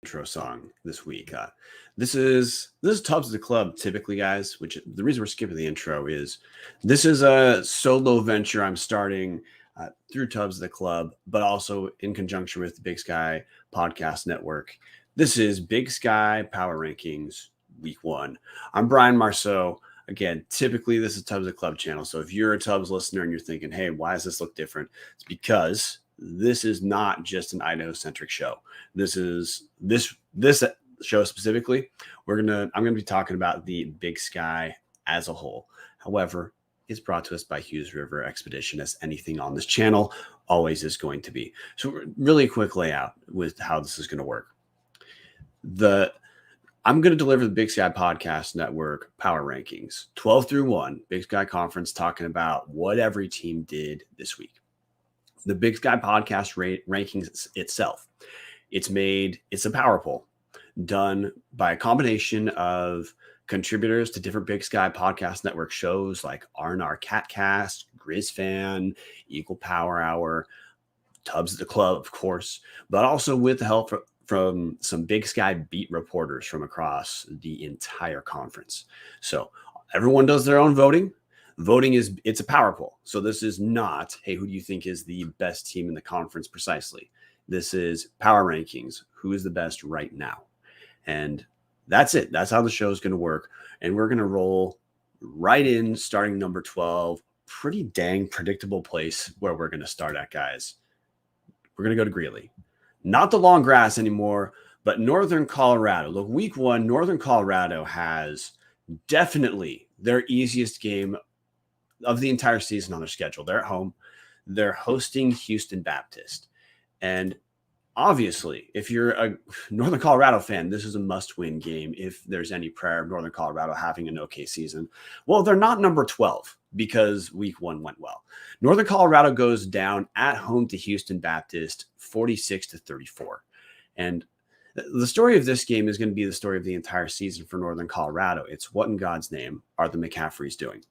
intro song this week. This is Tubbs the Club typically, guys. Which the reason we're skipping the intro is this is a solo venture I'm starting through Tubbs the Club, but also in conjunction with the Big Sky Podcast Network. This is Big Sky Power Rankings Week 1. I'm Brian Marceau. Again, typically this is Tubbs the Club channel. So if you're a Tubbs listener and you're thinking, hey, why does this look different? It's because this is not just an Idaho-centric show. This show specifically, I'm gonna be talking about the Big Sky as a whole. However, it's brought to us by Hughes River Expedition, as anything on this channel always is going to be. So really quick layout with how this is going to work. I'm going to deliver the Big Sky Podcast Network Power Rankings, 12 through 1, Big Sky Conference, talking about what every team did this week. The Big Sky Podcast rankings itself, it's a power poll done by a combination of contributors to different Big Sky Podcast Network shows like R&R Catcast, Grizz Fan, Eagle Power Hour, Tubbs the Club, of course, but also with the help from some Big Sky beat reporters from across the entire conference. So everyone does their own voting. It's a power poll. So this is not, hey, who do you think is the best team in the conference precisely? This is power rankings. Who is the best right now? And that's it. That's how the show is going to work. And we're going to roll right in, starting number 12. Pretty dang predictable place where we're going to start at, guys. We're going to go to Greeley. Not the long grass anymore, but Northern Colorado. Look, week 1, Northern Colorado has definitely their easiest game of the entire season on their schedule. They're at home. They're hosting Houston Baptist. And obviously, if you're a Northern Colorado fan, this is a must-win game if there's any prayer of Northern Colorado having an okay season. Well, they're not number 12 because week 1 went well. Northern Colorado goes down at home to Houston Baptist 46-34. And the story of this game is going to be the story of the entire season for Northern Colorado. It's what in God's name are the McCaffreys doing?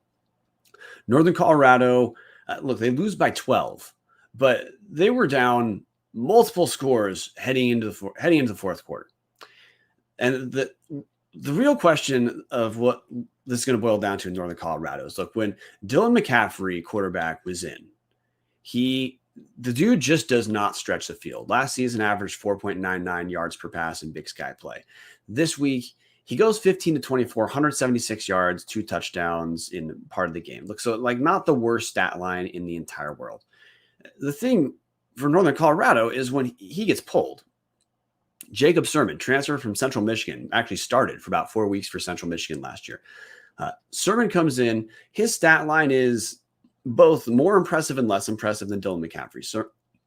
Northern Colorado, look, they lose by 12, but they were down multiple scores heading into the fourth quarter. And the real question of what this is going to boil down to in Northern Colorado is, look, when Dylan McCaffrey, quarterback, was in, the dude just does not stretch the field. Last season averaged 4.99 yards per pass in Big Sky play. This week, he goes 15-24, 176 yards, 2 touchdowns in part of the game. Look, so like not the worst stat line in the entire world. The thing for Northern Colorado is when he gets pulled. Jacob Sermon, transfer from Central Michigan, actually started for about 4 weeks for Central Michigan last year. Sermon comes in. His stat line is both more impressive and less impressive than Dylan McCaffrey.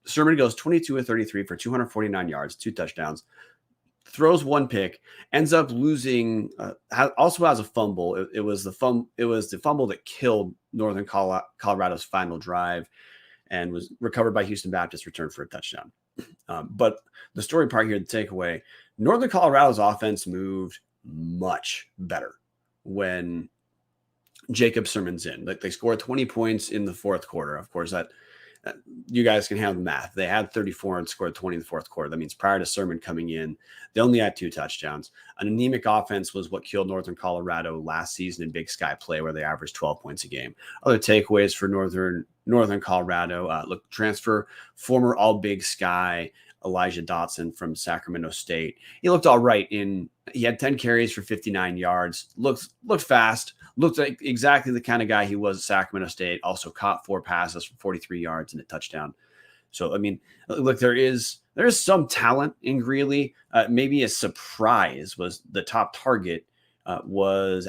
Sermon goes 22-33 for 249 yards, 2 touchdowns, throws 1 pick, ends up losing. Also has a fumble. It was the fumble that killed Northern Colorado's final drive, and was recovered by Houston Baptist, returned for a touchdown. But the story part here, the takeaway, Northern Colorado's offense moved much better when Jacob Sermon's in. Like, they scored 20 points in the fourth quarter. Of course, that you guys can handle the math. They had 34 and scored 20 in the fourth quarter. That means prior to Sermon coming in, they only had 2 touchdowns. An anemic offense was what killed Northern Colorado last season in Big Sky play, where they averaged 12 points a game. Other takeaways for Northern Colorado, look, transfer, former All Big Sky Elijah Dotson from Sacramento State. He looked all right. He had 10 carries for 59 yards. Looked fast. Looked like exactly the kind of guy he was at Sacramento State. Also caught 4 passes for 43 yards and a touchdown. So, I mean, look, there is some talent in Greeley. Maybe a surprise was the top target was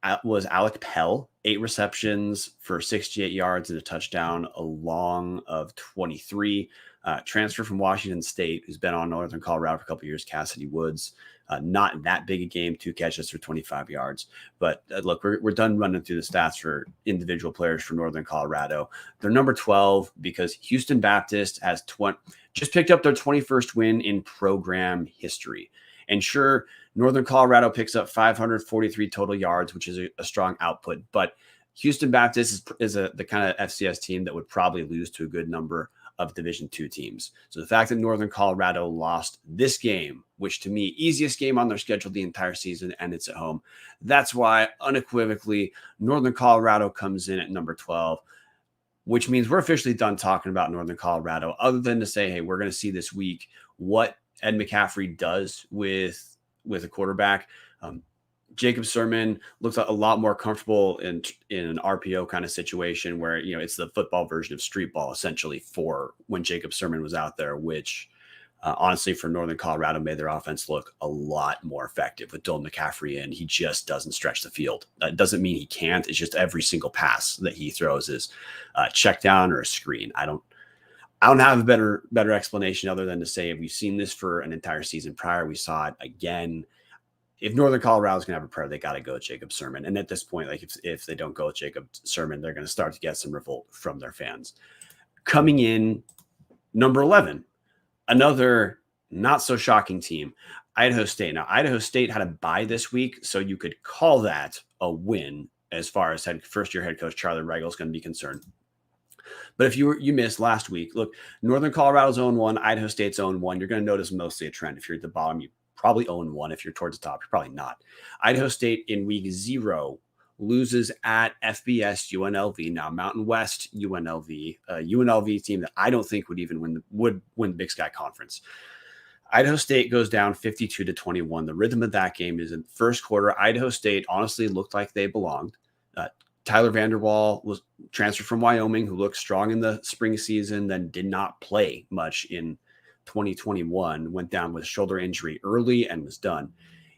Alec Pell, 8 receptions for 68 yards and a touchdown, a long of 23. Transfer from Washington State, who's been on Northern Colorado for a couple of years, Cassidy Woods. Not that big a game, 2 catches for 25 yards. But look, we're done running through the stats for individual players for Northern Colorado. They're number 12 because Houston Baptist has just picked up their 21st win in program history. And sure, Northern Colorado picks up 543 total yards, which is a strong output. But Houston Baptist is the kind of FCS team that would probably lose to a good number of Division II teams. So the fact that Northern Colorado lost this game, which to me, easiest game on their schedule the entire season, and it's at home. That's why unequivocally Northern Colorado comes in at number 12, which means we're officially done talking about Northern Colorado, other than to say, hey, we're going to see this week what Ed McCaffrey does with a quarterback. Jacob Sirmon looks a lot more comfortable in an RPO kind of situation where, it's the football version of street ball essentially for when Jacob Sirmon was out there, which honestly for Northern Colorado made their offense look a lot more effective with Dylan McCaffrey in. He just doesn't stretch the field. That doesn't mean he can't. It's just every single pass that he throws is a check down or a screen. I don't have a better explanation other than to say we've seen this for an entire season prior. We saw it again. If Northern Colorado is going to have a prayer, they got to go with Jacob Sirmon. And at this point, like if they don't go with Jacob Sirmon, they're going to start to get some revolt from their fans. Coming in number 11, another not so shocking team, Idaho State. Now, Idaho State had a bye this week, so you could call that a win as far as first-year head coach Charlie Reigel is going to be concerned. But if you missed last week, look, Northern Colorado's 0-1, Idaho State's 0-1. You're going to notice mostly a trend. If you're at the bottom, you probably 0-1. If you're towards the top, you're probably not. Idaho State in week 0 loses at FBS UNLV, now Mountain West UNLV, a UNLV team that I don't think would even win the Big Sky Conference. Idaho State goes down 52-21. The rhythm of that game is in the first quarter. Idaho State honestly looked like they belonged. Tyler Vanderwall was transferred from Wyoming, who looked strong in the spring season, then did not play much in 2021, went down with a shoulder injury early and was done.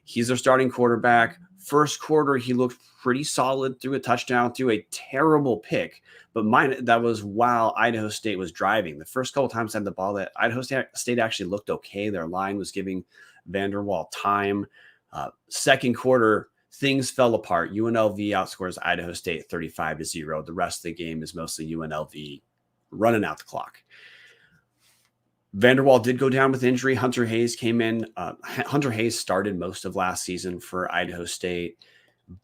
He's their starting quarterback. First quarter, he looked pretty solid, threw a touchdown, threw a terrible pick, but that was while Idaho State was driving. The first couple times they had the ball, that Idaho State actually looked okay. Their line was giving Vanderwall time. Second quarter, things fell apart. UNLV outscores Idaho State 35-0. The rest of the game is mostly UNLV running out the clock. Vanderwall did go down with injury. Hunter Hayes came in. Hunter Hayes started most of last season for Idaho State.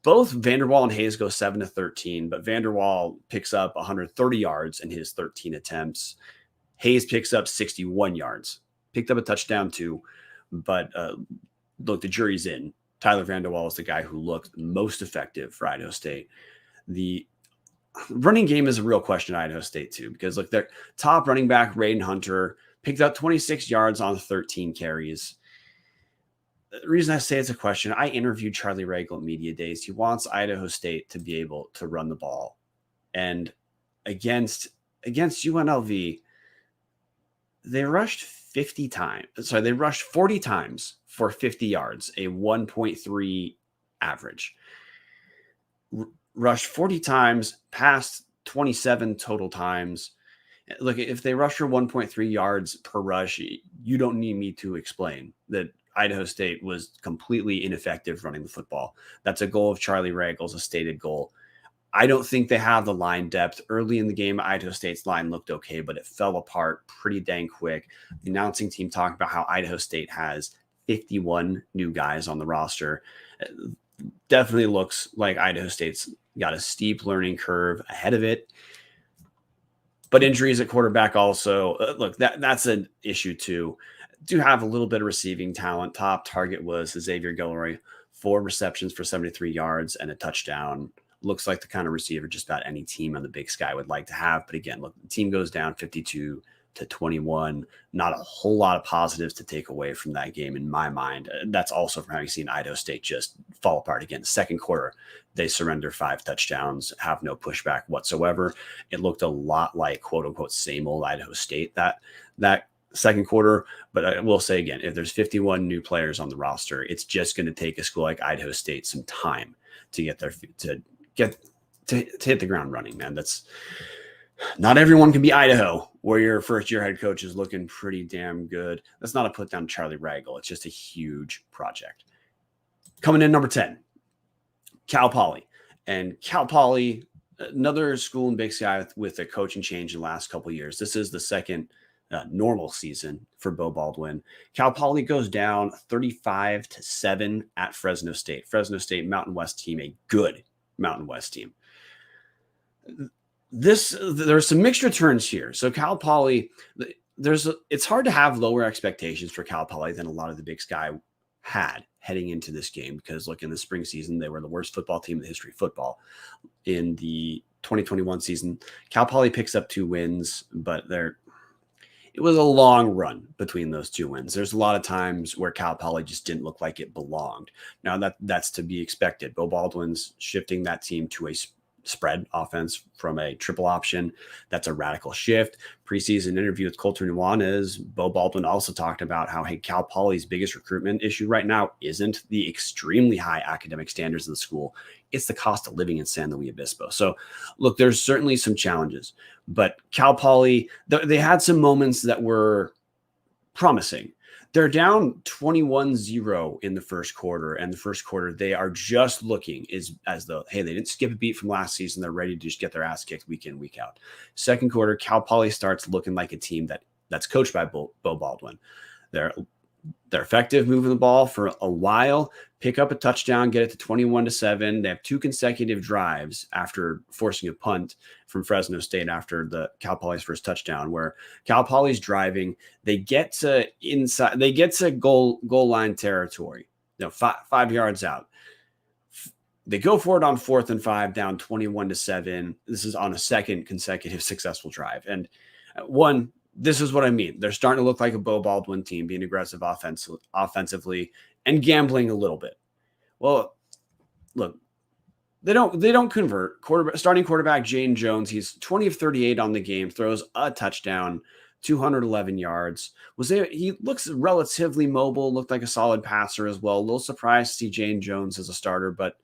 Both Vanderwall and Hayes go 7-13, but Vanderwall picks up 130 yards in his 13 attempts. Hayes picks up 61 yards. Picked up a touchdown too, but look, the jury's in. Tyler Vanderwall is the guy who looked most effective for Idaho State. The running game is a real question at Idaho State too, because look, their top running back, Raiden Hunter, picked up 26 yards on 13 carries. The reason I say it's a question, I interviewed Charlie Reigel at Media Days. He wants Idaho State to be able to run the ball. And against UNLV, they rushed 40 times for 50 yards, a 1.3 average. Rushed 40 times, passed 27 total times. Look, if they rush for 1.3 yards per rush, you don't need me to explain that Idaho State was completely ineffective running the football. That's a goal of Charlie Reigel's, a stated goal. I don't think they have the line depth. Early in the game, Idaho State's line looked okay, but it fell apart pretty dang quick. The announcing team talked about how Idaho State has 51 new guys on the roster. Definitely looks like Idaho State's got a steep learning curve ahead of it. But injuries at quarterback also, look, that's an issue too. Do have a little bit of receiving talent. Top target was Xavier Guillory, 4 receptions for 73 yards and a touchdown. Looks like the kind of receiver just about any team on the Big Sky would like to have. But again, look, the team goes down 52-21. Not a whole lot of positives to take away from that game in my mind. That's also from having seen Idaho State just fall apart again. Second quarter, they surrender 5 touchdowns, have no pushback whatsoever. It looked a lot like quote unquote same old Idaho State that second quarter. But I will say again, if there's 51 new players on the roster, it's just going to take a school like Idaho State some time to get their to hit the ground running, man. That's not everyone can be Idaho, where your first year head coach is looking pretty damn good. That's not a put down to Charlie Reigel. It's just a huge project. Coming in number 10, Cal Poly. And Cal Poly, another school in Big Sky with a coaching change in the last couple of years. This is the second normal season for Bo Baldwin. Cal Poly goes down 35-7 at Fresno State. Fresno State Mountain West team, a good Mountain West team. There's some mixed returns here. So Cal Poly, it's hard to have lower expectations for Cal Poly than a lot of the Big Sky had heading into this game, because look, in the spring season, they were the worst football team in the history of football. In the 2021 season, Cal Poly picks up 2 wins, but it was a long run between those 2 wins. There's a lot of times where Cal Poly just didn't look like it belonged. Now that's to be expected. Bo Baldwin's shifting that team to a spread offense from a triple option. That's a radical shift. Preseason interview with Colter Nuanez, Bo Baldwin also talked about how, hey, Cal Poly's biggest recruitment issue right now isn't the extremely high academic standards of the school. It's the cost of living in San Luis Obispo. So look, there's certainly some challenges, but Cal Poly, they had some moments that were promising. They're down 21-0 in the first quarter, and the first quarter they are just looking as though, hey, they didn't skip a beat from last season. They're ready to just get their ass kicked week in, week out. Second quarter, Cal Poly starts looking like a team that's coached by Bo Baldwin. They're effective moving the ball for a while, pick up a touchdown, get it to 21-7. They have 2 consecutive drives after forcing a punt from Fresno State after the Cal Poly's first touchdown, where Cal Poly's driving. They get to goal line territory, 5 yards out. They go for it on 4th and 5, down 21-7. This is on a second consecutive successful drive. And this is what I mean. They're starting to look like a Bo Baldwin team, being aggressive offensively and gambling a little bit. Well, look, they don't convert. Starting quarterback Jane Jones, he's 20 of 38 on the game, throws a touchdown, 211 yards. He looks relatively mobile, looked like a solid passer as well. A little surprised to see Jane Jones as a starter, but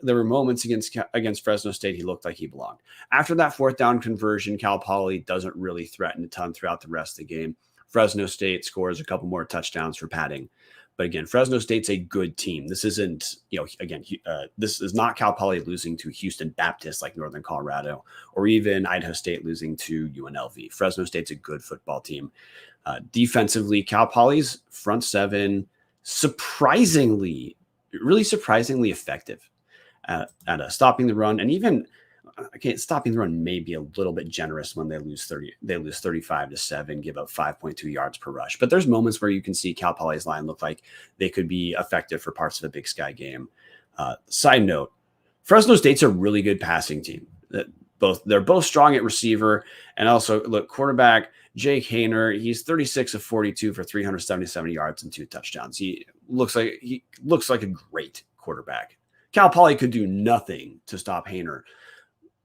there were moments against Fresno State he looked like he belonged. After that 4th down conversion, Cal Poly doesn't really threaten a ton throughout the rest of the game. Fresno State scores a couple more touchdowns for padding. But again, Fresno State's a good team. This isn't, this is not Cal Poly losing to Houston Baptist like Northern Colorado, or even Idaho State losing to UNLV. Fresno State's a good football team. Defensively, Cal Poly's front 7, really surprisingly effective at stopping the run. And even, stopping the run may be a little bit generous when they lose 35-7, give up 5.2 yards per rush. But there's moments where you can see Cal Poly's line look like they could be effective for parts of a Big Sky game. Side note, Fresno State's a really good passing team. They're both strong at receiver, and also look, quarterback Jake Hayner, he's 36 of 42 for 377 yards and 2 touchdowns. He looks like a great quarterback. Cal Poly could do nothing to stop Hayner,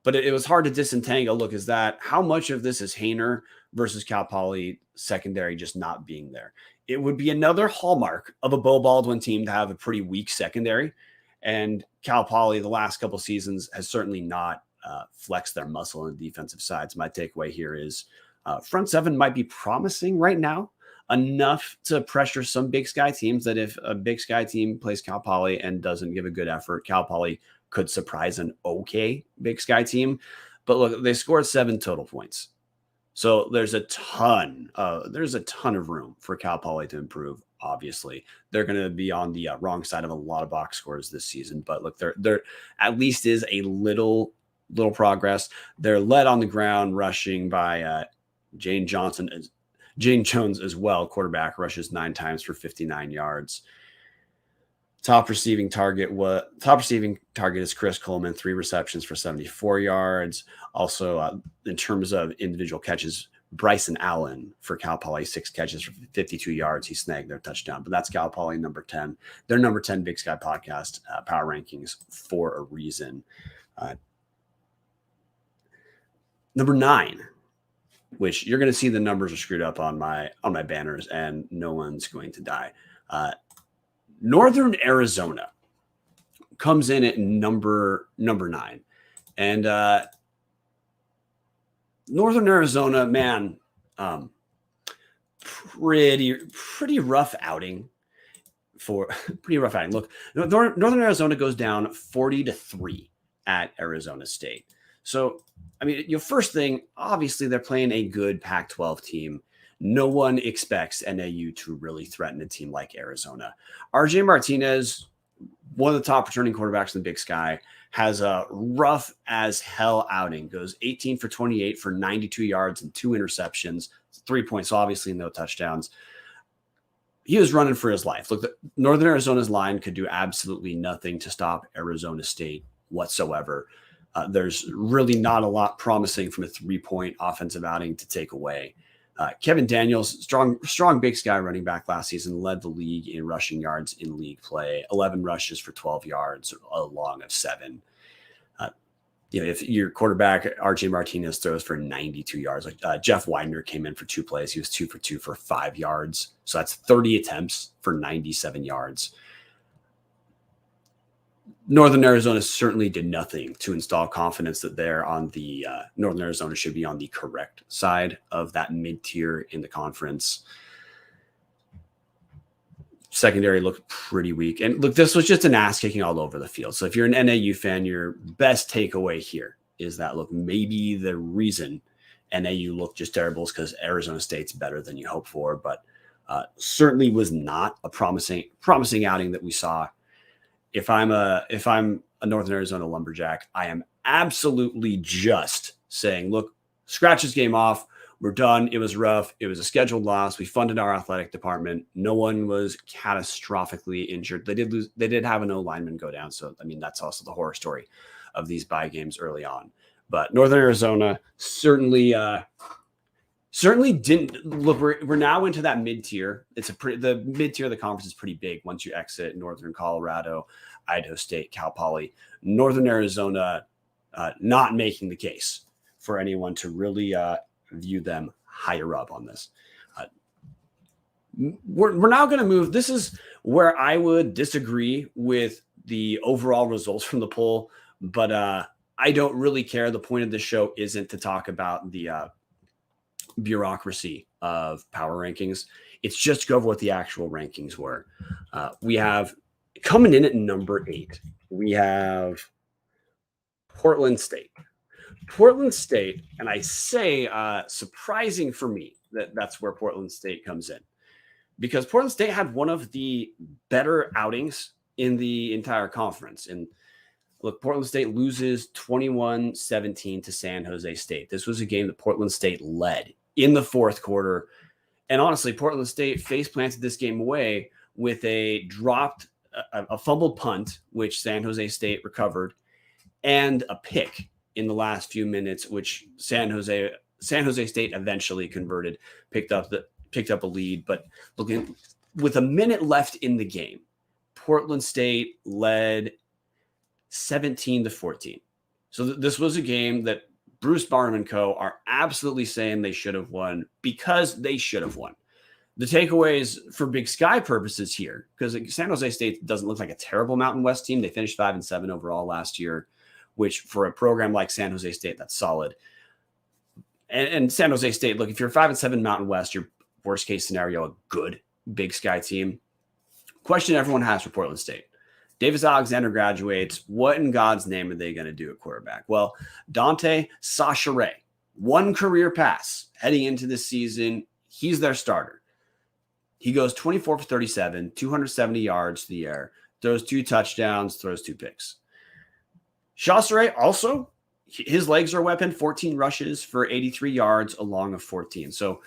but it was hard to disentangle. Look, how much of this is Hayner versus Cal Poly secondary just not being there? It would be another hallmark of a Bo Baldwin team to have a pretty weak secondary, and Cal Poly the last couple seasons has certainly not flexed their muscle on the defensive side. So my takeaway here is front 7 might be promising right now, enough to pressure some Big Sky teams that if a Big Sky team plays Cal Poly and doesn't give a good effort, Cal Poly could surprise an okay Big Sky team. But look, they scored 7 total points. So there's a ton of room for Cal Poly to improve. Obviously, they're going to be on the wrong side of a lot of box scores this season. But look, there at least is a little progress. They're led on the ground rushing by Jane Jones as well. Quarterback rushes 9 times for 59 yards. Top receiving target is Chris Coleman, 3 receptions for 74 yards. Also, in terms of individual catches, Bryson Allen for Cal Poly, 6 catches for 52 yards. He snagged their touchdown. But that's Cal Poly number 10. Their number 10 Big Sky podcast power rankings for a reason. Number 9. Which you're going to see the numbers are screwed up on my banners, and no one's going to die. Northern Arizona comes in at number 9, and Northern Arizona, man, pretty rough outing. Look, Northern Arizona goes down 40-3 at Arizona State. So, I mean, your first thing, obviously, they're playing a good Pac-12 team. No one expects NAU to really threaten a team like Arizona. RJ Martinez, one of the top returning quarterbacks in the Big Sky, has a rough as hell outing, goes 18 for 28 for 92 yards and 2 interceptions, 3 points, obviously no touchdowns. He was running for his life. Look, Northern Arizona's line could do absolutely nothing to stop Arizona State whatsoever. There's really not a lot promising from a 3-point offensive outing to take away. Kevin Daniels, strong Big Sky running back last season, led the league in rushing yards in league play, 11 rushes for 12 yards, a long of 7. If your quarterback, RJ Martinez, throws for 92 yards, like Jeff Widener came in for 2 plays. He was 2 for 2 for 5 yards. So that's 30 attempts for 97 yards. Northern Arizona certainly did nothing to install confidence that they're on the Northern Arizona should be on the correct side of that mid-tier in the conference. Secondary looked pretty weak. And look, this was just an ass kicking all over the field. So if you're an NAU fan, your best takeaway here is that, look, maybe the reason NAU looked just terrible is because Arizona State's better than you hope for, but certainly was not a promising outing that we saw. If I'm a Northern Arizona lumberjack, I am absolutely just saying, look, scratch this game off. We're done. It was rough. It was a scheduled loss. We funded our athletic department. No one was catastrophically injured. They did have an O-lineman go down. So, I mean, that's also the horror story of these bye games early on. But Northern Arizona certainly didn't look. We're now into that mid-tier. The mid-tier of the conference is pretty big once you exit Northern Colorado, Idaho State, Cal Poly. Northern Arizona not making the case for anyone to really view them higher up on this. We're now going to move. This is where I would disagree with the overall results from the poll, but I don't really care. The point of this show isn't to talk about the bureaucracy of power rankings. It's just to go over what the actual rankings were. We have coming in at number 8. We have Portland State. Portland State, and I say surprising for me that's where Portland State comes in, because Portland State had one of the better outings in the entire conference. And look, Portland State loses 21-17 to San Jose State. This was a game that Portland State led in the fourth quarter. And honestly, Portland State face planted this game away with a fumbled punt, which San Jose State recovered, and a pick in the last few minutes, which San Jose State eventually converted, picked up a lead. But looking with a minute left in the game, Portland State led 17-14. So this was a game that Bruce Barnum and co. are absolutely saying they should have won, because they should have won. The takeaways for Big Sky purposes here, because San Jose State doesn't look like a terrible Mountain West team. They finished 5-7 overall last year, which for a program like San Jose State, that's solid. And San Jose State, look, if you're 5-7 Mountain West, your worst case scenario, a good Big Sky team. Question everyone has for Portland State. Davis Alexander graduates. What in God's name are they going to do at quarterback? Well, Dante Sachare, one career pass heading into this season. He's their starter. He goes 24 for 37, 270 yards to the air, throws 2 touchdowns, throws 2 picks. Chausseret also, his legs are a weapon, 14 rushes for 83 yards, along of 14. So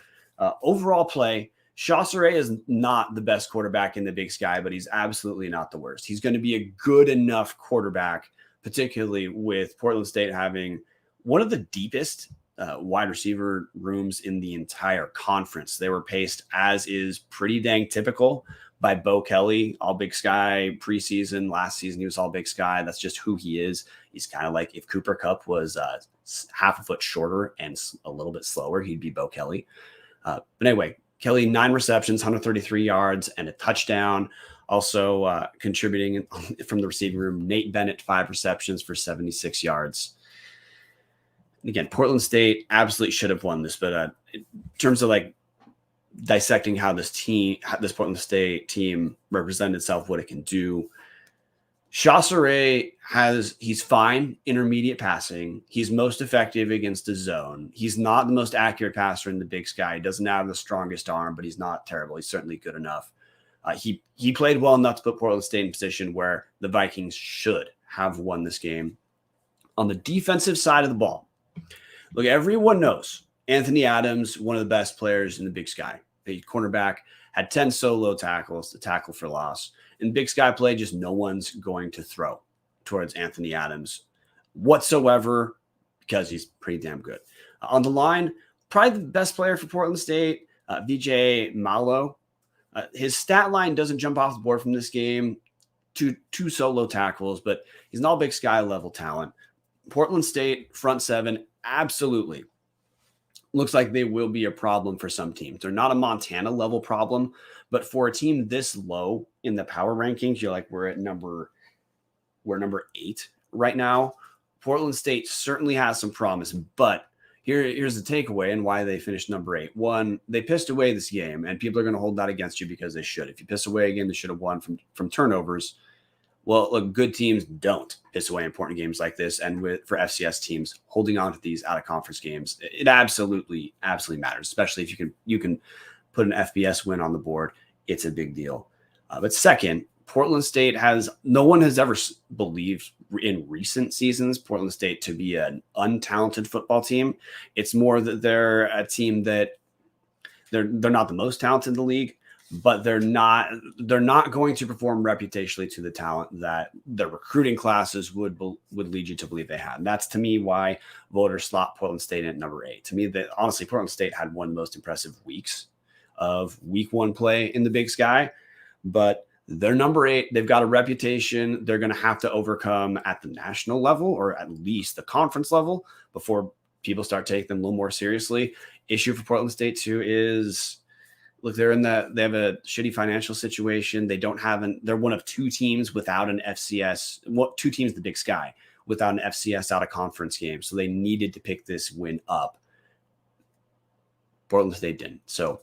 overall play, Chausseret is not the best quarterback in the Big Sky, but he's absolutely not the worst. He's going to be a good enough quarterback, particularly with Portland State having one of the deepest wide receiver rooms in the entire conference. They were paced, as is pretty dang typical, by Bo Kelly, all Big Sky preseason. Last season, he was all Big Sky. That's just who he is. He's kind of like if Cooper Kupp was half a foot shorter and a little bit slower, he'd be Bo Kelly. But anyway, Kelly, 9 receptions, 133 yards, and a touchdown. Also contributing from the receiving room, Nate Bennett, 5 receptions for 76 yards. Again, Portland State absolutely should have won this, but in terms of like dissecting how this Portland State team represented itself, what it can do, Chausseret he's fine intermediate passing. He's most effective against the zone. He's not the most accurate passer in the Big Sky. He doesn't have the strongest arm, but he's not terrible. He's certainly good enough. He played well enough to put Portland State in a position where the Vikings should have won this game. On the defensive side of the ball, look, everyone knows Anthony Adams, one of the best players in the Big Sky. The cornerback had 10 solo tackles, the tackle for loss. In Big Sky play, just no one's going to throw towards Anthony Adams whatsoever because he's pretty damn good. On the line, probably the best player for Portland State, VJ Malo. His stat line doesn't jump off the board from this game. Two solo tackles, but he's an all Big Sky level talent. Portland State front seven, absolutely. Looks like they will be a problem for some teams. They're not a Montana level problem, but for a team this low in the power rankings, you're like, we're number 8 right now. Portland State certainly has some promise, but here's the takeaway and why they finished number 8. One, they pissed away this game, and people are going to hold that against you because they should. If you piss away again, they should have won from turnovers. Well, look, good teams don't piss away important games like this, and for FCS teams holding on to these out of conference games, it absolutely matters. Especially if you can put an FBS win on the board, it's a big deal. But second, Portland State no one has ever believed in recent seasons Portland State to be an untalented football team. It's more that they're a team that they're not the most talented in the league, but they're not going to perform reputationally to the talent that the recruiting classes would lead you to believe they had. And that's, to me, why voters slot Portland State in at number 8. To me, that honestly, Portland State had one of the most impressive weeks of week 1 play in the Big Sky, but they're number 8. They've got a reputation they're going to have to overcome at the national level, or at least the conference level, before people start taking them a little more seriously. Issue for Portland State too is, look, they have a shitty financial situation. They're one of 2 teams without an FCS. 2 teams in the Big Sky without an FCS out of conference game. So they needed to pick this win up. Portland State didn't. So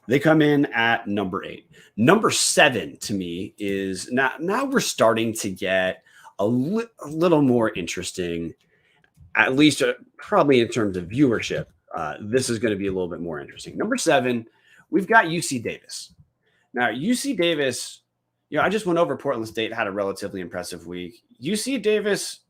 they come in at number 8. Number 7 to me is now we're starting to get a little more interesting, at least probably in terms of viewership. This is going to be a little bit more interesting. Number 7, we've got UC Davis. Now, UC Davis, I just went over Portland State had a relatively impressive week. UC Davis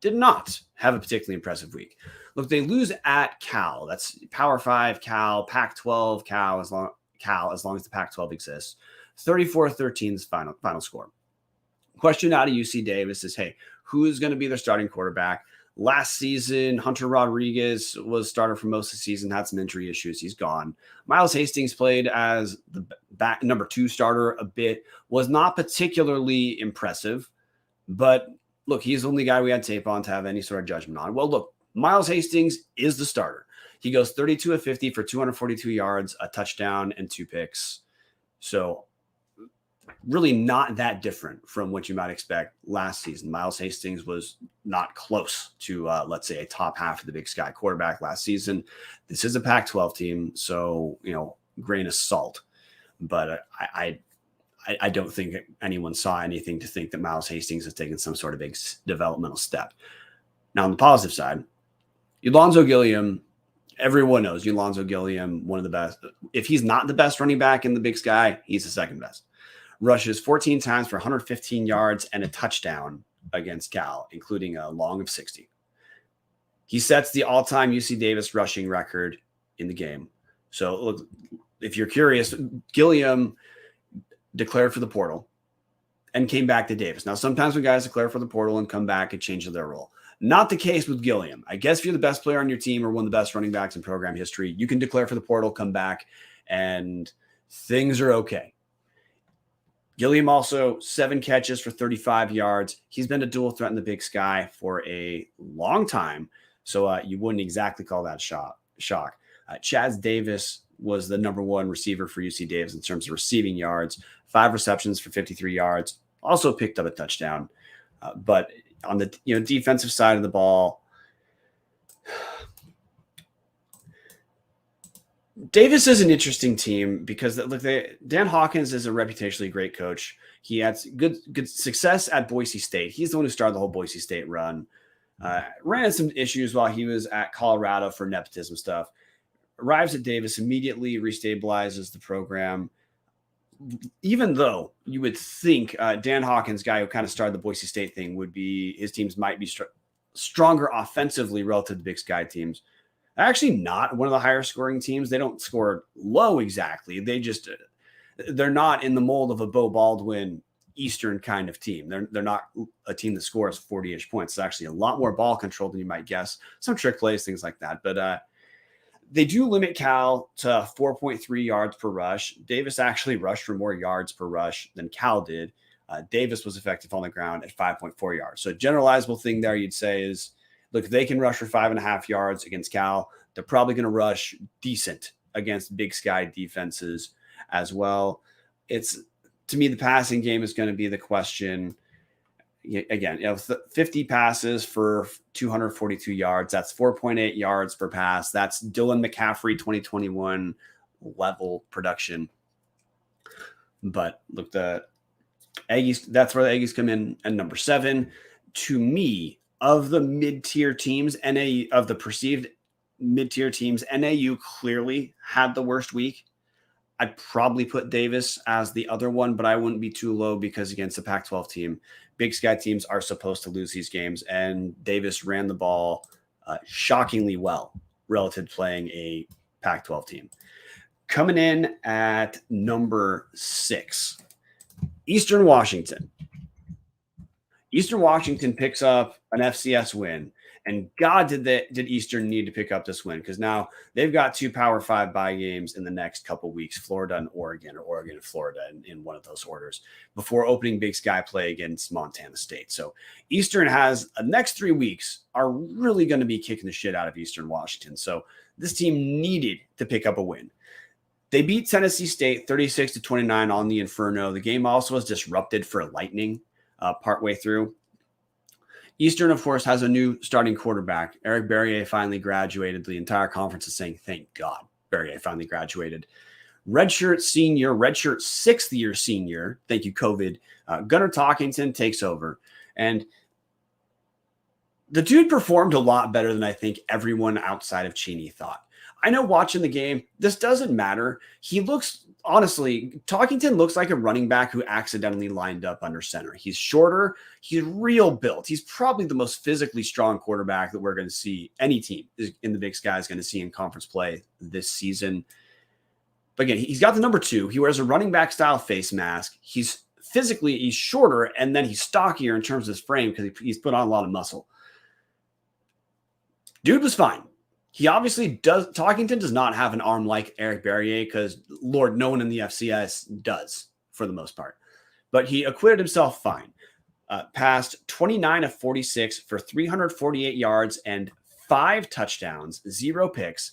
did not have a particularly impressive week. Look, they lose at Cal. That's Power 5 Cal, Pac-12 Cal, as long as the Pac-12 exists. 34-13 is final score. Question out of UC Davis is, hey, who is going to be their starting quarterback? Last season, Hunter Rodriguez was starter for most of the season, had some injury issues. He's gone. Miles Hastings played as the number 2 starter a bit, was not particularly impressive, but look, he's the only guy we had tape on to have any sort of judgment on. Well, look, Miles Hastings is the starter. He goes 32 of 50 for 242 yards, a touchdown, and 2 picks. So really not that different from what you might expect last season. Miles Hastings was not close to, let's say, a top half of the Big Sky quarterback last season. This is a Pac-12 team, so, grain of salt. But I don't think anyone saw anything to think that Miles Hastings has taken some sort of big developmental step. Now, on the positive side, Ulonzo Gilliam, everyone knows Ulonzo Gilliam, one of the best. If he's not the best running back in the Big Sky, he's the second best. Rushes 14 times for 115 yards and a touchdown against Cal, including a long of 60. He sets the all-time UC Davis rushing record in the game. So, look, if you're curious, Gilliam declared for the portal and came back to Davis. Now, sometimes when guys declare for the portal and come back, it changes their role. Not the case with Gilliam. I guess if you're the best player on your team or one of the best running backs in program history, you can declare for the portal, come back, and things are okay. Gilliam also 7 catches for 35 yards. He's been a dual threat in the Big Sky for a long time, so you wouldn't exactly call that shock. Chaz Davis was the number 1 receiver for UC Davis in terms of receiving yards, 5 receptions for 53 yards, also picked up a touchdown. But on the defensive side of the ball, Davis is an interesting team because Dan Hawkins is a reputationally great coach. He had good success at Boise State. He's the one who started the whole Boise State run. Ran into some issues while he was at Colorado for nepotism stuff. Arrives at Davis, immediately restabilizes the program. even though you would think Dan Hawkins, guy who kind of started the Boise State thing, would be his teams might be stronger offensively relative to Big Sky teams. Actually, not one of the higher scoring teams. They don't score low exactly. They're not in the mold of a Bo Baldwin Eastern kind of team. They're not a team that scores 40-ish points. It's actually a lot more ball control than you might guess. Some trick plays, things like that. But they do limit Cal to 4.3 yards per rush. Davis actually rushed for more yards per rush than Cal did. Davis was effective on the ground at 5.4 yards. So a generalizable thing there you'd say is, look, if they can rush for 5.5 yards against Cal, they're probably going to rush decent against Big Sky defenses as well. To me, the passing game is going to be the question. Again, 50 passes for 242 yards. That's 4.8 yards per pass. That's Dylan McCaffrey 2021 level production. But look, the Aggies, that's where the Aggies come in at number 7. To me, of the mid-tier teams, of the perceived mid-tier teams, NAU clearly had the worst week. I'd probably put Davis as the other one, but I wouldn't be too low because against the Pac-12 team, Big Sky teams are supposed to lose these games, and Davis ran the ball shockingly well relative to playing a Pac-12 team. Coming in at number 6, Eastern Washington. Eastern Washington picks up an FCS win. And God, did Eastern need to pick up this win, because now they've got 2 Power 5 bye games in the next couple weeks, Florida and Oregon, or Oregon and Florida in one of those orders, before opening Big Sky play against Montana State. So Eastern has the next 3 weeks are really going to be kicking the shit out of Eastern Washington. So this team needed to pick up a win. They beat Tennessee State 36-29 on the Inferno. The game also was disrupted for lightning partway through. Eastern, of course, has a new starting quarterback. Eric Berrier finally graduated. The entire conference is saying, thank God Berrier finally graduated. Redshirt 6th-year senior, thank you, COVID, Gunnar Talkington takes over. And the dude performed a lot better than I think everyone outside of Cheney thought. I know watching the game, this doesn't matter. Honestly, Talkington looks like a running back who accidentally lined up under center. He's shorter. He's real built. He's probably the most physically strong quarterback that we're going to see. Any team in the Big Sky is going to see in conference play this season. But again, he's got the number 2. He wears a running back style face mask. He's shorter, and then he's stockier in terms of his frame because he's put on a lot of muscle. Dude was fine. He obviously does. Talkington does not have an arm like Eric Berrier, because Lord, no one in the FCS does for the most part. But he acquitted himself fine. Passed 29 of 46 for 348 yards and 5 touchdowns, 0 picks.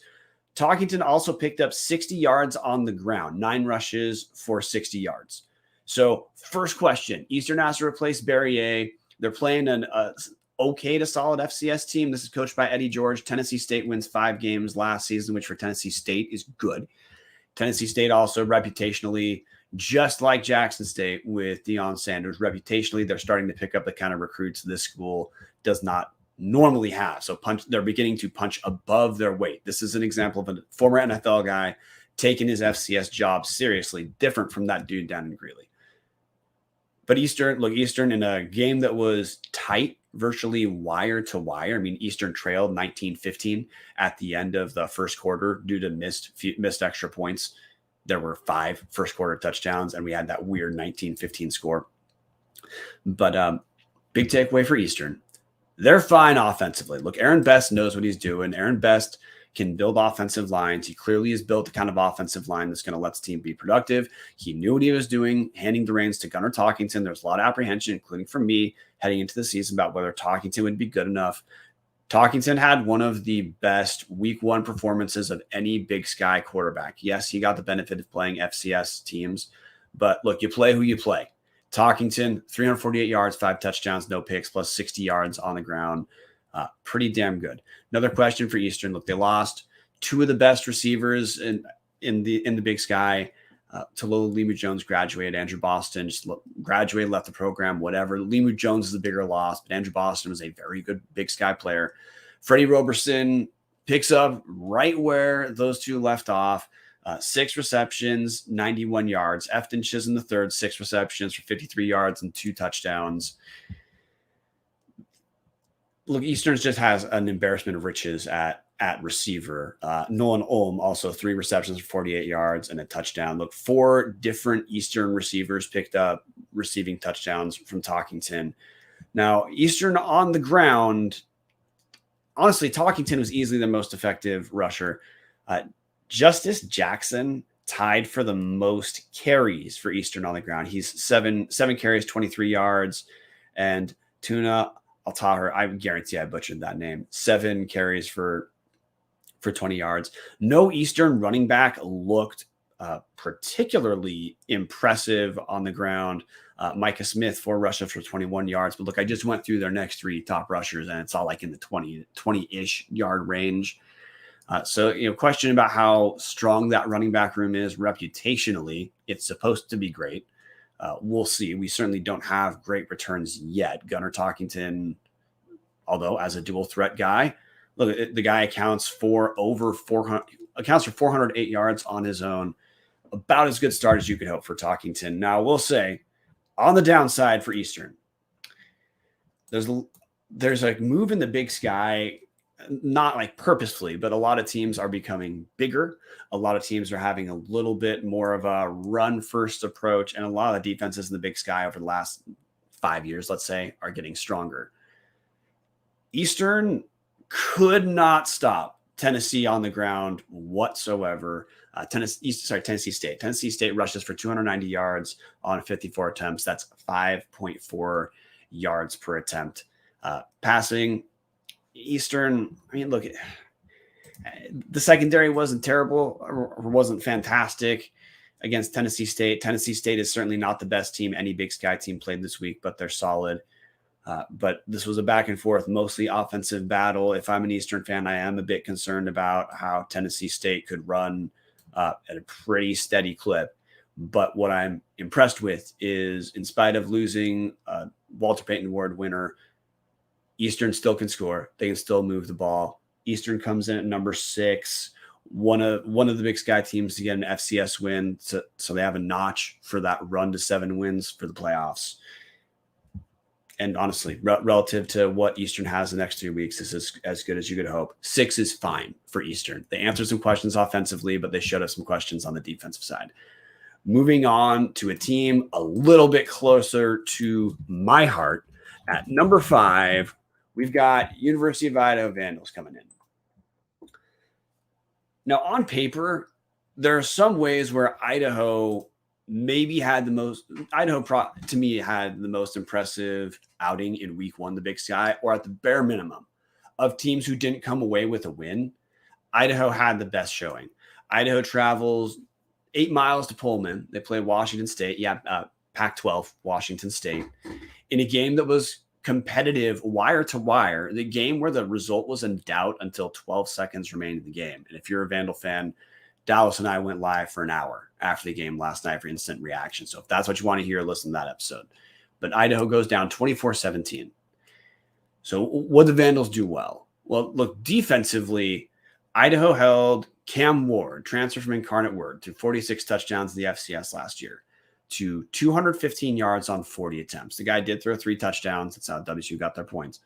Talkington also picked up 60 yards on the ground, 9 rushes for 60 yards. So first question, Eastern has to replace Berrier. They're playing an okay to solid FCS team. This is coached by Eddie George. Tennessee State wins 5 games last season, which for Tennessee State is good. Tennessee State also reputationally, just like Jackson State with Deion Sanders, reputationally, they're starting to pick up the kind of recruits this school does not normally have. So they're beginning to punch above their weight. This is an example of a former NFL guy taking his FCS job seriously, different from that dude down in Greeley. But Eastern in a game that was tight, virtually wire to wire. I mean, Eastern trailed 19-15 at the end of the first quarter due to missed extra points. There were 5 first quarter touchdowns, and we had that weird 19-15 score. But big takeaway for Eastern. They're fine offensively. Look, Aaron Best knows what he's doing. Aaron Best can build offensive lines. He clearly has built the kind of offensive line that's going to let the team be productive. He knew what he was doing, handing the reins to Gunnar Talkington. There's a lot of apprehension, including from me, heading into the season about whether Talkington would be good enough. Talkington had one of the best week 1 performances of any Big Sky quarterback. Yes, he got the benefit of playing FCS teams, but look, you play who you play. Talkington, 348 yards, 5 touchdowns, no picks, plus 60 yards on the ground. Pretty damn good. Another question for Eastern. Look, they lost 2 of the best receivers in the Big Sky. Tallulah Limu-Jones graduated. Andrew Boston just graduated, left the program, whatever. Limu-Jones is a bigger loss, but Andrew Boston was a very good Big Sky player. Freddie Roberson picks up right where those 2 left off. 6 receptions, 91 yards. Efton Chisholm III, 6 receptions for 53 yards and 2 touchdowns. Look, Eastern just has an embarrassment of riches at receiver. Nolan Ulm also 3 receptions for 48 yards and a touchdown. Look, 4 different Eastern receivers picked up receiving touchdowns from Talkington. Now, Eastern on the ground, honestly, Talkington was easily the most effective rusher. Justice Jackson tied for the most carries for Eastern on the ground. He's seven carries, 23 yards, and Tuna Altahar, I guarantee I butchered that name, 7 carries for 20 yards. No Eastern running back looked particularly impressive on the ground. Micah Smith, 4 rushes for 21 yards. But look, I just went through their next 3 top rushers, and it's all like in the 20-ish yard range. So, question about how strong that running back room is reputationally. It's supposed to be great. We'll see. We certainly don't have great returns yet. Gunnar Talkington, although as a dual threat guy, look, the guy accounts for 408 yards on his own. About as good start as you could hope for Talkington. Now, we'll say on the downside for Eastern, there's a move in the Big Sky, not like purposefully, but a lot of teams are becoming bigger. A lot of teams are having a little bit more of a run first approach. And a lot of the defenses in the Big Sky over the last 5 years, let's say, are getting stronger. Eastern could not stop Tennessee on the ground whatsoever. Tennessee State. Tennessee State rushes for 290 yards on 54 attempts. That's 5.4 yards per attempt. Passing, Eastern, look, the secondary wasn't terrible or wasn't fantastic against Tennessee State. Tennessee State is certainly not the best team any Big Sky team played this week, but they're solid. But this was a back and forth, mostly offensive battle. If I'm an Eastern fan, I am a bit concerned about how Tennessee State could run at a pretty steady clip. But what I'm impressed with is, in spite of losing Walter Payton Award winner, Eastern still can score. They can still move the ball. Eastern comes in at number 6, one of the Big Sky teams to get an FCS win, so they have a notch for that run to 7 wins for the playoffs. And honestly, relative to what Eastern has the next 3 weeks, this is as good as you could hope. 6 is fine for Eastern. They answered some questions offensively, but they showed us some questions on the defensive side. Moving on to a team a little bit closer to my heart. At number 5, we've got University of Idaho Vandals coming in. Now, on paper, there are some ways where Idaho maybe had to me had the most impressive outing in week 1, the Big Sky, or at the bare minimum of teams who didn't come away with a win. Idaho had the best showing. Idaho travels 8 miles to Pullman. They play Washington State. Pac-12, Washington State, in a game that was competitive wire to wire, the game where the result was in doubt until 12 seconds remained in the game. And if you're a Vandal fan, Dallas and I went live for an hour after the game last night for instant reaction. So if that's what you want to hear, listen to that episode. But Idaho goes down 24-17. So what did the Vandals do well? Well, look, defensively, Idaho held Cam Ward, transfer from Incarnate Word, to 46 touchdowns in the FCS last year, to 215 yards on 40 attempts. The guy did throw 3 touchdowns. That's how WSU got their points.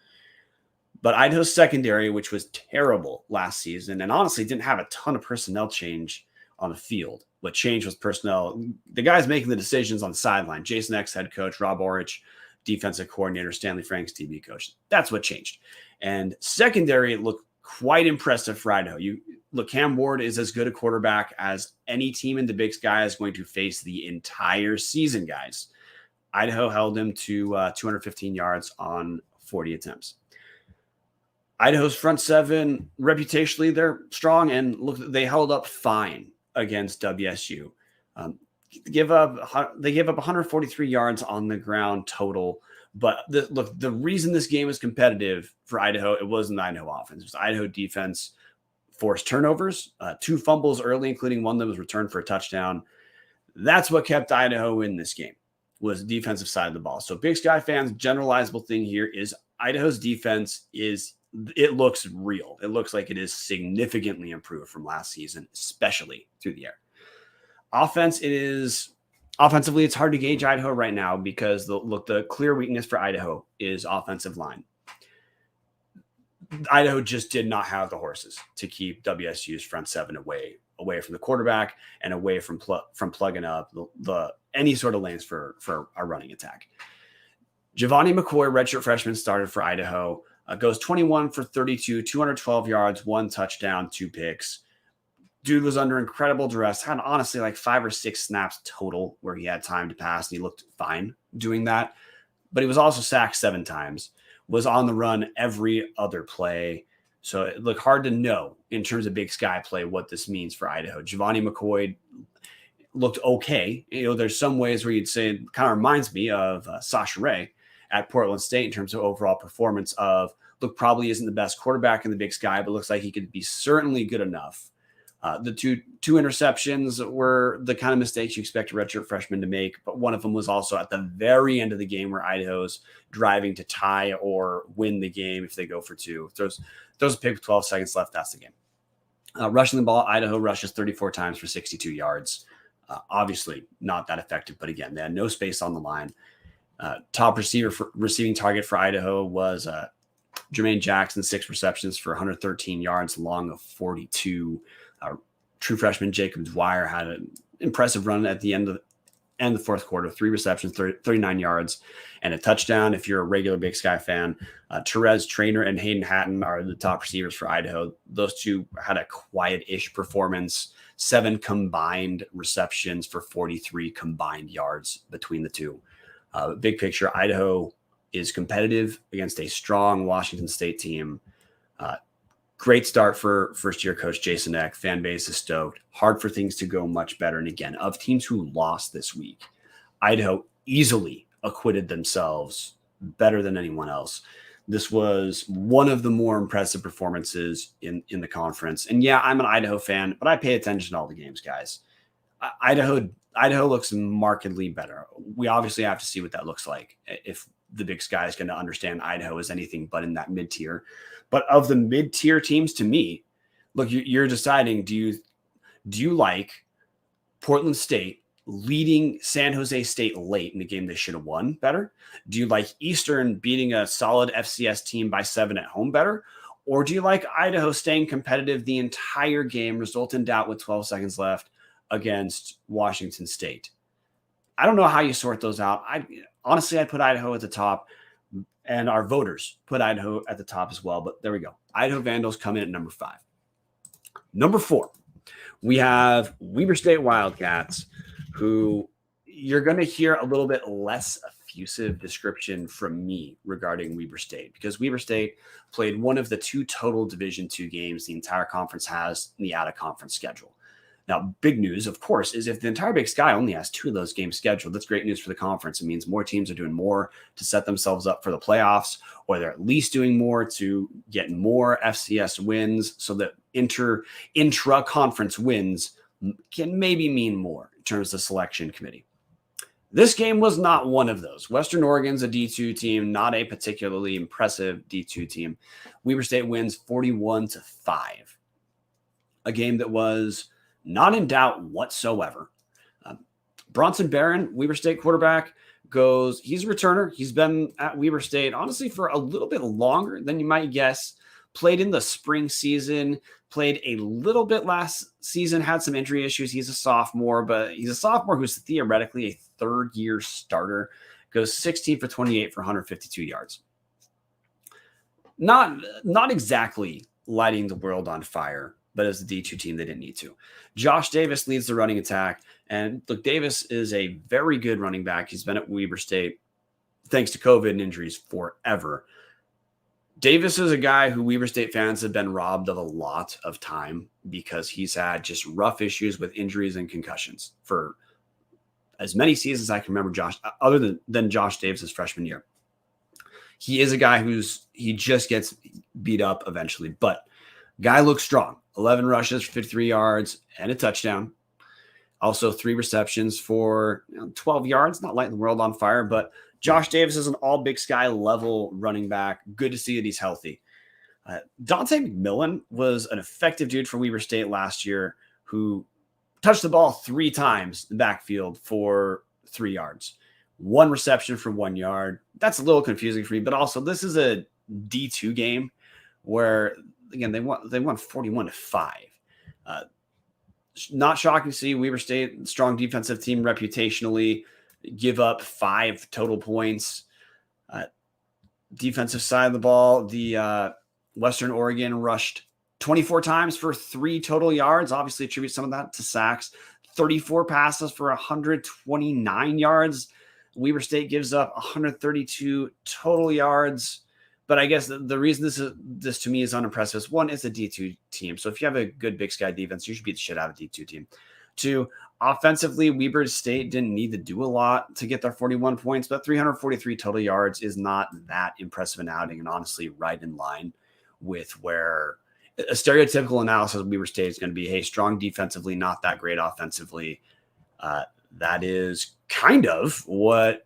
But Idaho's secondary, which was terrible last season, and honestly didn't have a ton of personnel change on the field. What changed was personnel. The guys making the decisions on the sideline, Jason X, head coach, Rob Orich, defensive coordinator, Stanley Franks, DB coach. That's what changed. And secondary looked quite impressive for Idaho. Cam Ward is as good a quarterback as any team in the Big Sky is going to face the entire season, guys. Idaho held him to 215 yards on 40 attempts. Idaho's front 7, reputationally, they're strong, and look, they held up fine against WSU. They gave up 143 yards on the ground total. But the reason this game is competitive for Idaho, it wasn't the Idaho offense. It was Idaho defense forced turnovers, 2 fumbles early, including one that was returned for a touchdown. That's what kept Idaho in this game, was the defensive side of the ball. So Big Sky fans, generalizable thing here is Idaho's defense it looks real. It looks like it is significantly improved from last season, especially through the air. Offensively, it's hard to gauge Idaho right now because the clear weakness for Idaho is offensive line. Idaho just did not have the horses to keep WSU's front seven away from the quarterback and away from plugging up any sort of lanes for our running attack. Giovanni McCoy, redshirt freshman, started for Idaho. Goes 21 for 32, 212 yards, 1 touchdown, 2 picks. Dude was under incredible duress. Had honestly like 5 or 6 snaps total where he had time to pass, and he looked fine doing that. But he was also sacked 7 times. Was on the run every other play. So it looked hard to know in terms of Big Sky play what this means for Idaho. Giovanni McCoy looked okay. There's some ways where you'd say it kind of reminds me of Sasha Ray at Portland State in terms of overall performance of, look, probably isn't the best quarterback in the Big Sky, but looks like he could be certainly good enough. The two interceptions were the kind of mistakes you expect a redshirt freshman to make, but one of them was also at the very end of the game where Idaho's driving to tie or win the game if they go for 2. Throws a pick with 12 seconds left. That's the game. Rushing the ball, Idaho rushes 34 times for 62 yards. Obviously not that effective, but again, they had no space on the line. Top receiving target for Idaho was Jermaine Jackson, 6 receptions for 113 yards, long of 42. True freshman Jacob Dwyer had an impressive run at the end of the fourth quarter, 3 receptions, 39 yards, and a touchdown. If you're a regular Big Sky fan, Therese Trainer and Hayden Hatton are the top receivers for Idaho. Those two had a quiet-ish performance, 7 combined receptions for 43 combined yards between the two. Big picture, Idaho is competitive against a strong Washington State team. Great start for first-year coach Jason Eck. Fan base is stoked. Hard for things to go much better. And again, of teams who lost this week, Idaho easily acquitted themselves better than anyone else. This was one of the more impressive performances in the conference. And yeah, I'm an Idaho fan, but I pay attention to all the games, guys. Idaho looks markedly better. We obviously have to see what that looks like if the Big Sky is going to understand Idaho as anything but in that mid-tier. But of the mid-tier teams, to me, look, you're deciding, do you like Portland State leading San Jose State late in the game they should have won better? Do you like Eastern beating a solid FCS team by 7 at home better? Or do you like Idaho staying competitive the entire game, result in doubt with 12 seconds left against Washington State? I don't know how you sort those out. Honestly, I'd put Idaho at the top, and our voters put Idaho at the top as well. But there we go. Idaho Vandals come in at number 5. Number 4, we have Weber State Wildcats, who you're going to hear a little bit less effusive description from me regarding Weber State, because Weber State played one of the 2 total Division II games the entire conference has in the out-of-conference schedule. Now, big news, of course, is if the entire Big Sky only has 2 of those games scheduled, that's great news for the conference. It means more teams are doing more to set themselves up for the playoffs, or they're at least doing more to get more FCS wins, so that intra-conference wins can maybe mean more in terms of the selection committee. This game was not one of those. Western Oregon's a D2 team, not a particularly impressive D2 team. Weber State wins 41-5. A game that was not in doubt whatsoever. Bronson Barron, Weber State quarterback, he's a returner. He's been at Weber State, honestly, for a little bit longer than you might guess. Played in the spring season, played a little bit last season, had some injury issues. He's a sophomore, but he's a sophomore who's theoretically a third-year starter. Goes 16 for 28 for 152 yards. Not exactly lighting the world on fire, but as the D2 team, they didn't need to. Josh Davis leads the running attack. And look, Davis is a very good running back. He's been at Weber State, thanks to COVID and injuries, forever. Davis is a guy who Weber State fans have been robbed of a lot of time because he's had just rough issues with injuries and concussions for as many seasons I can remember, other than Josh Davis's freshman year. He is a guy he just gets beat up eventually, but guy looks strong. 11 rushes for 53 yards and a touchdown. Also 3 receptions for 12 yards. Not lighting the world on fire, but Josh Davis is an all Big Sky level running back. Good to see that he's healthy. Dante McMillan was an effective dude for Weber State last year who touched the ball 3 times in the backfield for 3 yards. 1 reception for 1 yard. That's a little confusing for me, but also this is a D2 game where, again, they won 41-5. Not shocking to see Weber State, strong defensive team reputationally, give up 5 total points. Defensive side of the ball, the Western Oregon rushed 24 times for 3 total yards. Obviously attribute some of that to sacks. 34 passes for 129 yards. Weber State gives up 132 total yards. But I guess the reason this to me is unimpressive is, one, it's a D2 team. So if you have a good Big Sky defense, you should beat the shit out of a D2 team. 2, offensively, Weber State didn't need to do a lot to get their 41 points, but 343 total yards is not that impressive an outing, and honestly right in line with where a stereotypical analysis of Weber State is going to be, hey, strong defensively, not that great offensively. That is kind of what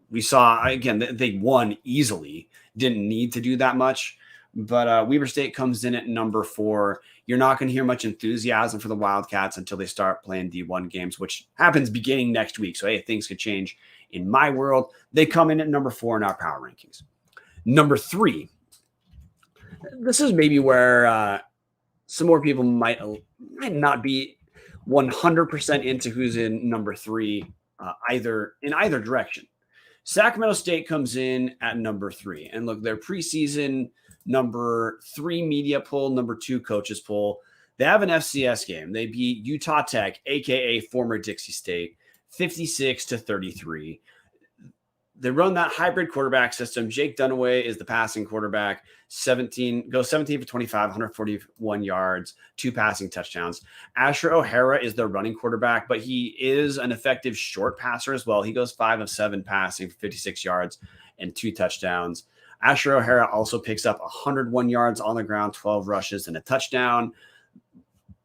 we saw. Again, they won easily, didn't need to do that much, but Weber State comes in at number 4. You're not going to hear much enthusiasm for the Wildcats until they start playing D1 games, which happens beginning next week. So, hey, things could change in my world. They come in at number 4 in our power rankings. Number 3, this is maybe where some more people might not be 100% into who's in number 3 in either direction. Sacramento State comes in at number 3. And look, their preseason number 3 media poll, number 2 coaches poll. They have an FCS game. They beat Utah Tech, a.k.a. former Dixie State, 56-33. They run that hybrid quarterback system. Jake Dunaway is the passing quarterback, 17 for 25, 141 yards, 2 passing touchdowns. Asher O'Hara is their running quarterback, but he is an effective short passer as well. He goes 5 of 7 passing for 56 yards and 2 touchdowns. Asher O'Hara also picks up 101 yards on the ground, 12 rushes and a touchdown.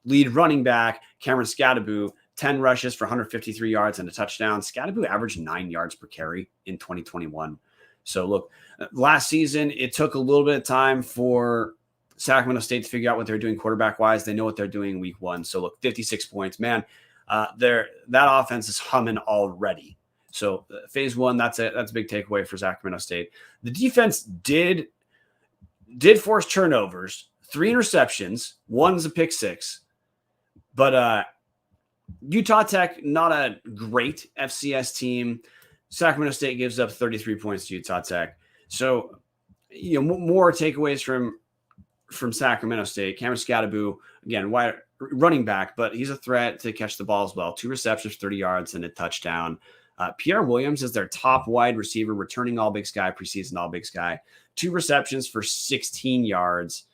Lead running back, Cameron Scadaboo, 10 rushes for 153 yards and a touchdown. Scadaboo averaged 9 yards per carry in 2021. So look, last season, it took a little bit of time for Sacramento State to figure out what they're doing quarterback-wise. They know what they're doing week 1. So look, 56 points, man. That offense is humming already. So phase 1, that's a big takeaway for Sacramento State. The defense did force turnovers, 3 interceptions, 1's a pick 6. But Utah Tech, not a great FCS team. Sacramento State gives up 33 points to Utah Tech. So, more takeaways from Sacramento State. Cameron Scadaboo, again, wide running back, but he's a threat to catch the ball as well. 2 receptions, 30 yards, and a touchdown. Pierre Williams is their top wide receiver, returning All Big Sky, preseason All Big Sky. 2 receptions for 16 yards.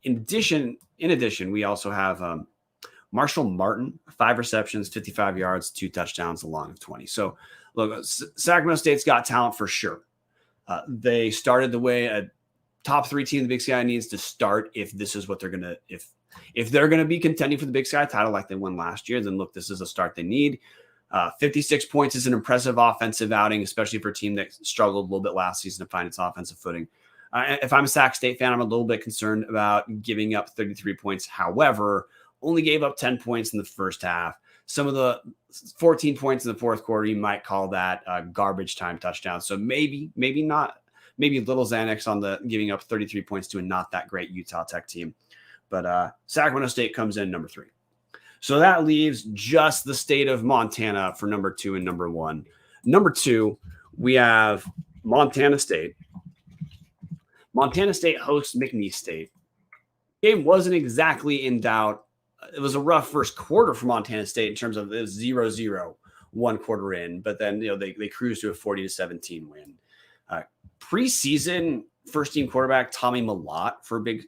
In addition, we also have Marshall Martin, 5 receptions, 55 yards, 2 touchdowns, along with 20. So, look, Sacramento State's got talent for sure. They started the way a top 3 team in the Big Sky needs to start if this is what they're going to – if they're going to be contending for the Big Sky title like they won last year, then, look, this is a start they need. 56 points is an impressive offensive outing, especially for a team that struggled a little bit last season to find its offensive footing. If I'm a Sac State fan, I'm a little bit concerned about giving up 33 points. However, only gave up 10 points in the first half. Some of the 14 points in the fourth quarter, you might call that a garbage time touchdown. So maybe not, maybe little Xanax on the giving up 33 points to a not that great Utah Tech team. But Sacramento State comes in number 3. So that leaves just the state of Montana for number 2 and number 1. Number 2, we have Montana State. Montana State hosts McNeese State. Game wasn't exactly in doubt. It was a rough first quarter for Montana State in terms of it was 0-0 1 quarter in, but then they cruised to a 40-17 win. Preseason first team quarterback Tommy Mellott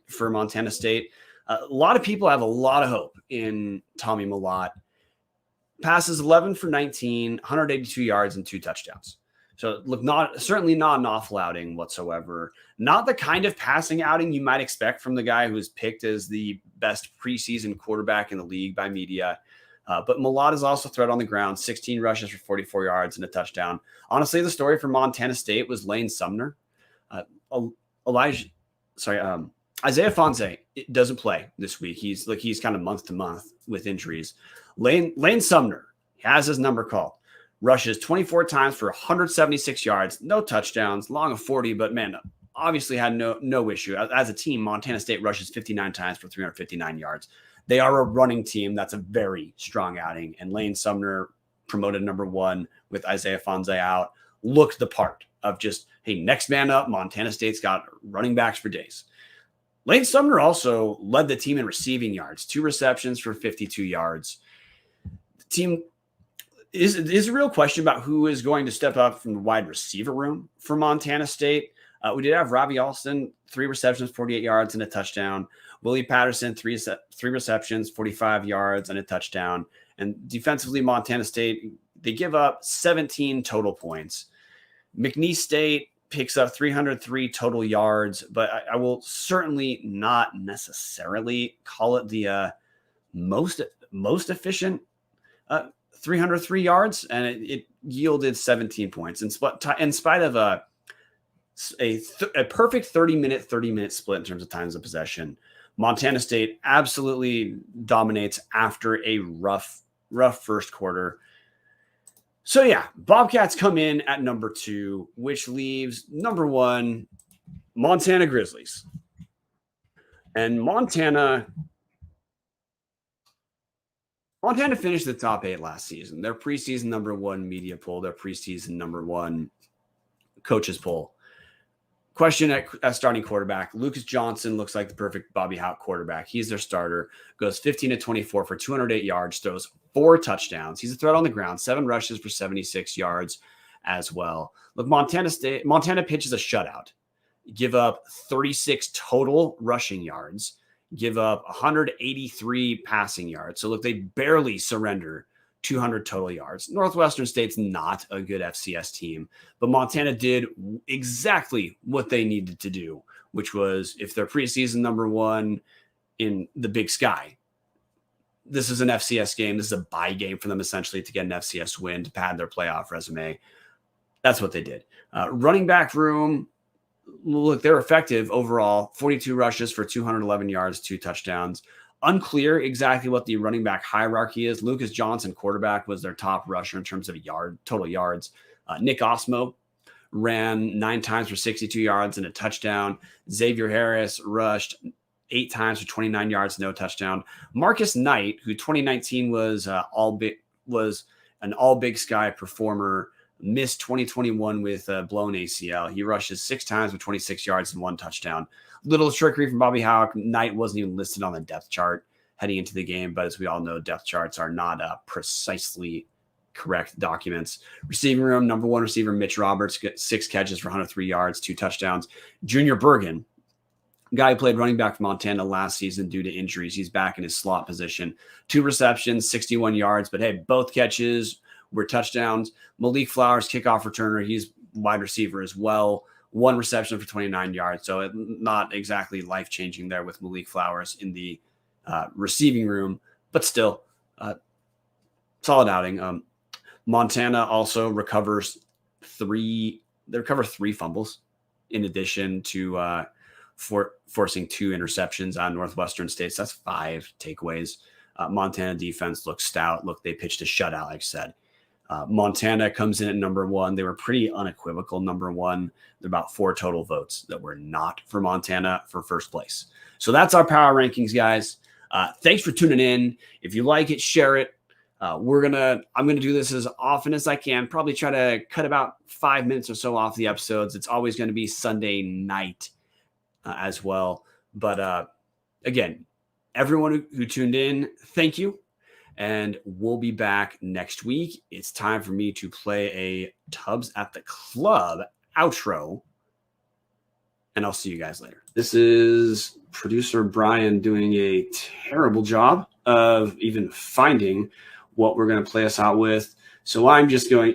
for Montana State. A lot of people have a lot of hope in Tommy Mellott. Passes 11 for 19, 182 yards and 2 touchdowns. So look, certainly not an awful outing whatsoever. Not the kind of passing outing you might expect from the guy who was picked as the best preseason quarterback in the league by media. But Mellott is also a threat on the ground, 16 rushes for 44 yards and a touchdown. Honestly, the story for Montana State was Lane Sumner. Isaiah Fonse doesn't play this week. He's kind of month to month with injuries. Lane Sumner has his number called. Rushes 24 times for 176 yards, no touchdowns, long of 40, but man, obviously had no issue. As a team, Montana State rushes 59 times for 359 yards. They are a running team. That's a very strong outing. And Lane Sumner, promoted number 1 with Isaiah Fonse out, looked the part of just, hey, next man up. Montana State's got running backs for days. Lane Sumner also led the team in receiving yards, 2 receptions for 52 yards. The team is a real question about who is going to step up from the wide receiver room for Montana State. We did have Robbie Alston, 3 receptions, 48 yards and a touchdown. Willie Patterson, 3 receptions, 45 yards and a touchdown. And defensively, Montana State, they give up 17 total points. McNeese State picks up 303 total yards, but I will certainly not necessarily call it the most efficient 303 yards, and it yielded 17 points. In spite of a perfect 30-minute split in terms of times of possession, Montana State absolutely dominates after a rough first quarter. So yeah, Bobcats come in at number 2, which leaves number 1, Montana Grizzlies. And Montana finished the top 8 last season. Their preseason number 1 media poll, their preseason number 1 coaches poll. Question at starting quarterback. Lucas Johnson looks like the perfect Bobby Houck quarterback. He's their starter. Goes 15-24 for 208 yards, throws 4 touchdowns. He's a threat on the ground, 7 rushes for 76 yards as well. Look, Montana pitches a shutout. Give up 36 total rushing yards. Give up 183 passing yards. So look, they barely surrender 200 total yards. Northwestern State's not a good FCS team, but Montana did exactly what they needed to do, which was, if they're preseason number 1 in the Big Sky, this is an FCS game. This is a bye game for them, essentially, to get an FCS win to pad their playoff resume. That's what they did. Running back room, look, they're effective overall. 42 rushes for 211 yards, 2 touchdowns. Unclear exactly what the running back hierarchy is. Lucas Johnson, quarterback, was their top rusher in terms of total yards. Nick Osmo ran 9 times for 62 yards and a touchdown. Xavier Harris rushed 8 times for 29 yards, no touchdown. Marcus Knight, who 2019 was an all Big Sky performer, missed 2021 with a blown ACL. He rushes 6 times with 26 yards and 1 touchdown. Little trickery from Bobby Houck. Knight wasn't even listed on the depth chart heading into the game, but as we all know, depth charts are not precisely correct documents. Receiving room, number 1 receiver Mitch Roberts, 6 catches for 103 yards, 2 touchdowns. Junior Bergen, guy who played running back for Montana last season due to injuries. He's back in his slot position. 2 receptions, 61 yards, but hey, both catches were touchdowns. Malik Flowers, kickoff returner. He's wide receiver as well. 1 reception for 29 yards. So not exactly life-changing there with Malik Flowers in the receiving room, but still solid outing. Montana also recovers 3 fumbles in addition to forcing 2 interceptions on Northwestern State. So that's 5 takeaways. Montana defense looks stout. Look, they pitched a shutout, like I said. Montana comes in at number 1. They were pretty unequivocal number 1. There are about 4 total votes that were not for Montana for first place. So that's our power rankings, guys. Thanks for tuning in. If you like it, share it. I'm gonna do this as often as I can. Probably try to cut about 5 minutes or so off the episodes. It's always going to be Sunday night as well. But again, everyone who tuned in, thank you. And we'll be back next week. It's time for me to play a Tubbs at the Club outro. And I'll see you guys later. This is producer Brian doing a terrible job of even finding what we're going to play us out with. So I'm just going